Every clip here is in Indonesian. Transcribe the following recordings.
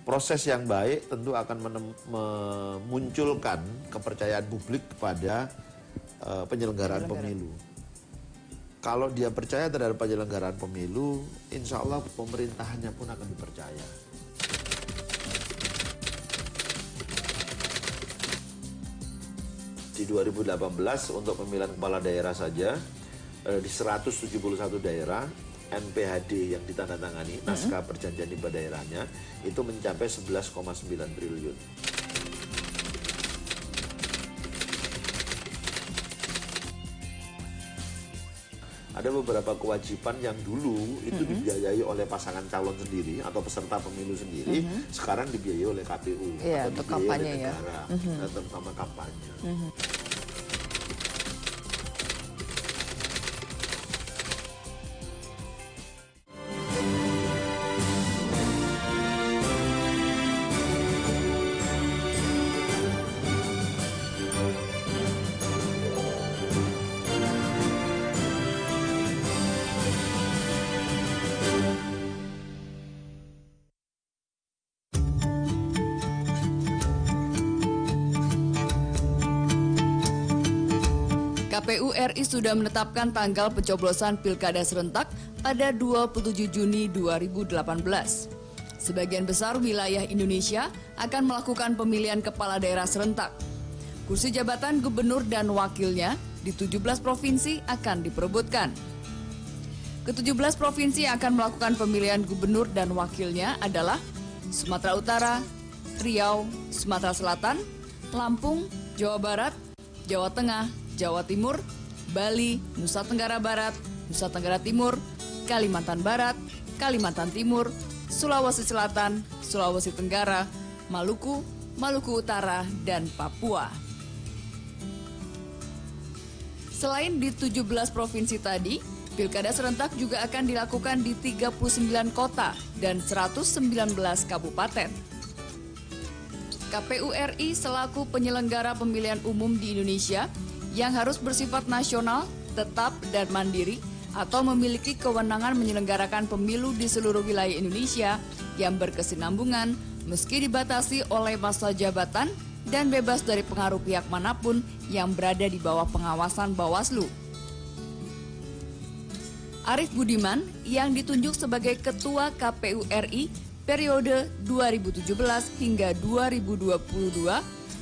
proses yang baik tentu akan memunculkan kepercayaan publik kepada penyelenggaraan pemilu. Kalau dia percaya terhadap penyelenggaraan pemilu, insya Allah pemerintahannya pun akan dipercaya. Di 2018 untuk pemilihan kepala daerah saja, di 171 daerah, NPHD yang ditandatangani, naskah perjanjian hibah daerahnya, itu mencapai 11,9 triliun. Ada beberapa kewajiban yang dulu itu dibiayai oleh pasangan calon sendiri atau peserta pemilu sendiri, sekarang dibiayai oleh KPU atau dibiayai oleh negara, terutama kampanye. KPU RI sudah menetapkan tanggal pencoblosan Pilkada serentak pada 27 Juni 2018. Sebagian besar wilayah Indonesia akan melakukan pemilihan kepala daerah serentak. Kursi jabatan gubernur dan wakilnya di 17 provinsi akan diperebutkan. Ke-17 provinsi yang akan melakukan pemilihan gubernur dan wakilnya adalah Sumatera Utara, Riau, Sumatera Selatan, Lampung, Jawa Barat, Jawa Tengah, Jawa Timur, Bali, Nusa Tenggara Barat, Nusa Tenggara Timur, Kalimantan Barat, Kalimantan Timur, Sulawesi Selatan, Sulawesi Tenggara, Maluku, Maluku Utara, dan Papua. Selain di 17 provinsi tadi, Pilkada serentak juga akan dilakukan di 39 kota dan 119 kabupaten. KPU RI selaku penyelenggara pemilihan umum di Indonesia yang harus bersifat nasional, tetap, dan mandiri atau memiliki kewenangan menyelenggarakan pemilu di seluruh wilayah Indonesia yang berkesinambungan meski dibatasi oleh masa jabatan dan bebas dari pengaruh pihak manapun yang berada di bawah pengawasan Bawaslu. Arief Budiman yang ditunjuk sebagai Ketua KPU RI periode 2017 hingga 2022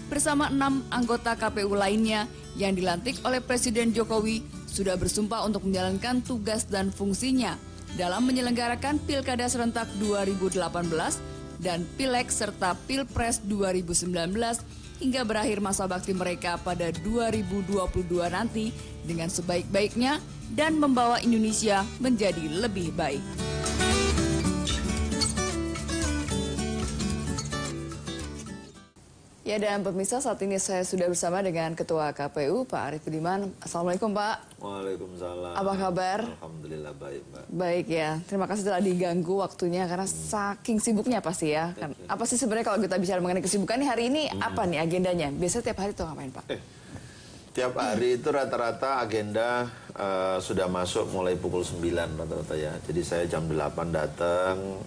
bersama 6 anggota KPU lainnya yang dilantik oleh Presiden Jokowi sudah bersumpah untuk menjalankan tugas dan fungsinya dalam menyelenggarakan Pilkada serentak 2018 dan Pileg serta Pilpres 2019 hingga berakhir masa bakti mereka pada 2022 nanti dengan sebaik-baiknya dan membawa Indonesia menjadi lebih baik. Ya, dan pemirsa, saat ini saya sudah bersama dengan Ketua KPU, Pak Arief Budiman. Assalamualaikum, Pak. Waalaikumsalam. Apa kabar? Alhamdulillah baik, Mbak. Baik ya, terima kasih telah diganggu waktunya karena saking sibuknya pasti ya. Apa sih sebenarnya kalau kita bicara mengenai kesibukan hari ini, apa nih agendanya? Biasanya tiap hari tuh ngapain, Pak? Tiap hari itu rata-rata agenda sudah masuk mulai pukul 9 rata-rata ya. Jadi saya jam 8 datang,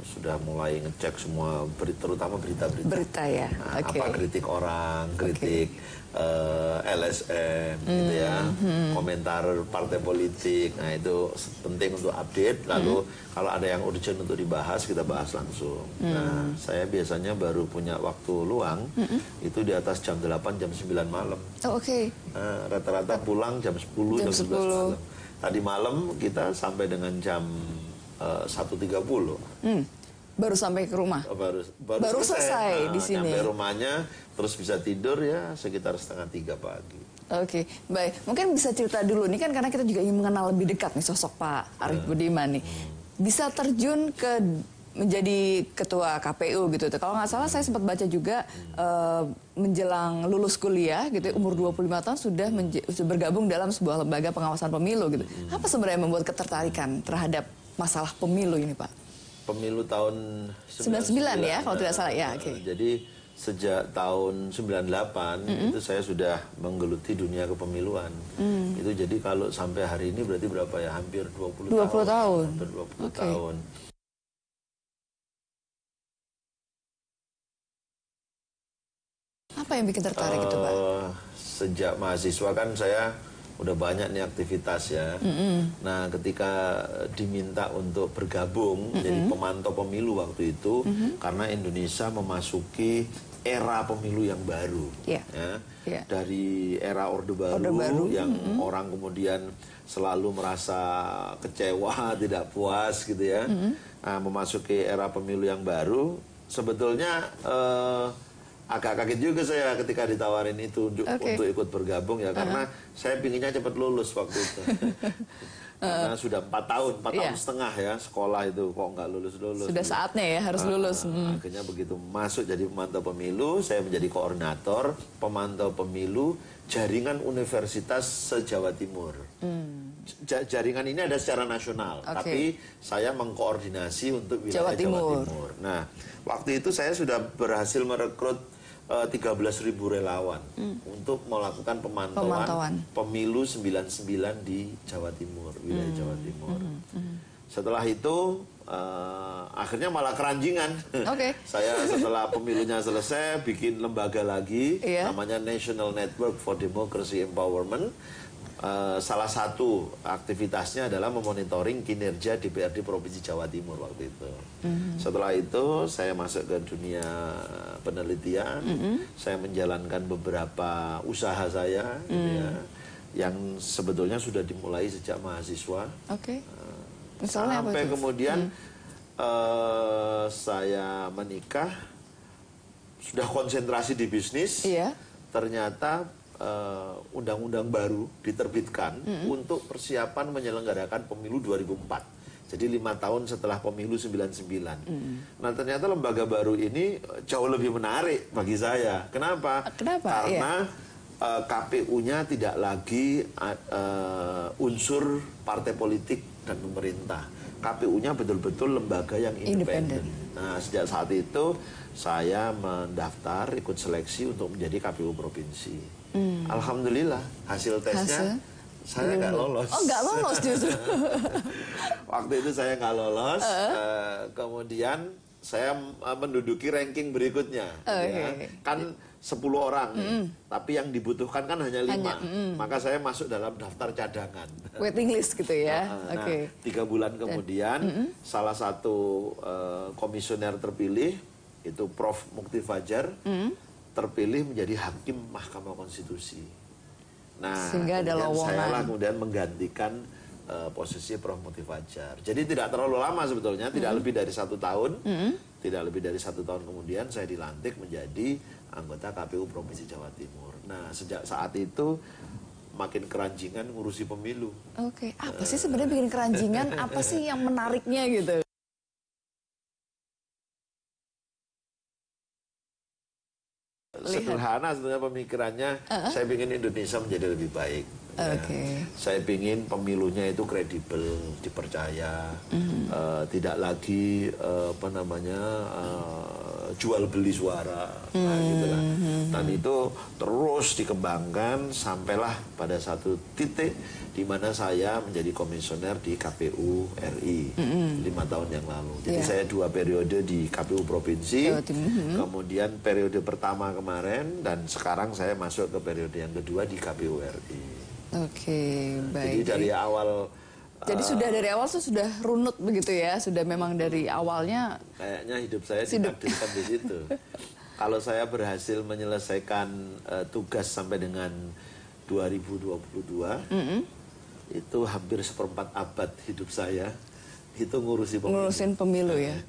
sudah mulai ngecek semua, terutama berita-berita. Berita ya, Apa kritik orang, kritik LSM, gitu ya, komentar partai politik. Nah itu penting untuk update. Lalu kalau ada yang urgent untuk dibahas, kita bahas langsung. Nah saya biasanya baru punya waktu luang itu di atas jam 8, jam 9 malam. Oh, oke. Rata-rata pulang jam 10, jam 11 malam. Tadi malam kita sampai dengan jam 1.30. Baru sampai ke rumah? Baru selesai di sini? Sampai rumahnya, terus bisa tidur ya sekitar 2:30 pagi. Oke, baik. Mungkin bisa cerita dulu, nih kan karena kita juga ingin mengenal lebih dekat nih sosok Pak Arief Budiman nih. Bisa terjun ke menjadi ketua KPU gitu. Kalau nggak salah saya sempat baca juga menjelang lulus kuliah gitu, umur 25 tahun sudah bergabung dalam sebuah lembaga pengawasan pemilu gitu. Apa sebenarnya yang membuat ketertarikan terhadap masalah pemilu ini, Pak? Pemilu tahun 99 ya, kalau tidak salah ya. Jadi sejak tahun 98 itu saya sudah menggeluti dunia kepemiluan. Itu jadi kalau sampai hari ini berarti berapa ya? Hampir 20 tahun. Hampir 20 tahun. Apa yang bikin tertarik itu, Pak? Sejak mahasiswa kan saya udah banyak nih aktivitas ya. Nah, ketika diminta untuk bergabung jadi pemantau pemilu waktu itu, karena Indonesia memasuki era pemilu yang baru. Ya. Dari era Orde Baru yang orang kemudian selalu merasa kecewa, tidak puas gitu ya. Nah, memasuki era pemilu yang baru, sebetulnya agak kaget juga saya ketika ditawarin itu untuk ikut bergabung ya, karena saya pinginnya cepat lulus waktu itu. Karena sudah 4 tahun setengah ya sekolah itu, kok nggak lulus-lulus. Sudah saatnya ya harus lulus. Akhirnya begitu masuk jadi pemantau pemilu, saya menjadi koordinator pemantau pemilu jaringan universitas se-Jawa Timur. Jaringan ini ada secara nasional, tapi saya mengkoordinasi untuk wilayah Jawa Timur. Nah, waktu itu saya sudah berhasil merekrut 13.000 relawan untuk melakukan pemantauan pemilu 99 di Jawa Timur, wilayah Jawa Timur. Setelah itu akhirnya malah keranjingan. Saya setelah pemilunya selesai bikin lembaga lagi, namanya National Network for Democracy Empowerment. Salah satu aktivitasnya adalah memonitoring kinerja DPRD Provinsi Jawa Timur waktu itu. Setelah itu saya masuk ke dunia penelitian, saya menjalankan beberapa usaha saya, gitu ya, yang sebetulnya sudah dimulai sejak mahasiswa. Misalnya sampai kemudian saya menikah, sudah konsentrasi di bisnis, ternyata undang-undang baru diterbitkan untuk persiapan menyelenggarakan pemilu 2004. Jadi 5 tahun setelah pemilu 99. Nah, ternyata lembaga baru ini jauh lebih menarik bagi saya. Kenapa? Karena KPU-nya tidak lagi unsur partai politik dan pemerintah. KPU-nya betul-betul lembaga yang independen. Nah, sejak saat itu saya mendaftar ikut seleksi untuk menjadi KPU provinsi. Alhamdulillah hasil tesnya saya nggak lolos. Oh, nggak lolos justru. Waktu itu saya nggak lolos. Kemudian saya menduduki ranking berikutnya. Kan 10 orang, tapi yang dibutuhkan kan hanya 5. Maka saya masuk dalam daftar cadangan. Waiting list gitu ya. Nah, 3 bulan kemudian salah satu komisioner terpilih itu Prof. Mukti Fajar terpilih menjadi hakim Mahkamah Konstitusi. Nah, sehingga ada saya lah kemudian menggantikan posisi Prof. Mukti Fajar. Jadi tidak terlalu lama sebetulnya, tidak lebih dari 1 tahun. Tidak lebih dari 1 tahun kemudian saya dilantik menjadi anggota KPU Provinsi Jawa Timur. Nah, sejak saat itu makin keranjingan ngurusi pemilu. Apa sih sebenarnya bikin keranjingan? Apa sih yang menariknya gitu? Sederhana sebenarnya pemikirannya, saya ingin Indonesia menjadi lebih baik. Saya ingin pemilunya itu kredibel, dipercaya, tidak lagi jual beli suara, gitulah. Dan itu terus dikembangkan sampailah pada satu titik di mana saya menjadi komisioner di KPU RI 5 tahun yang lalu. Jadi saya 2 periode di KPU provinsi, kemudian periode pertama kemarin, dan sekarang saya masuk ke periode yang kedua di KPU RI. Baik. Jadi dari awal. Jadi sudah dari awal sudah runut begitu ya, sudah memang dari awalnya. Kayaknya hidup saya ditakdirkan di situ. Kalau saya berhasil menyelesaikan tugas sampai dengan 2022, itu hampir 1/4 abad hidup saya itu ngurusin pemilu ya.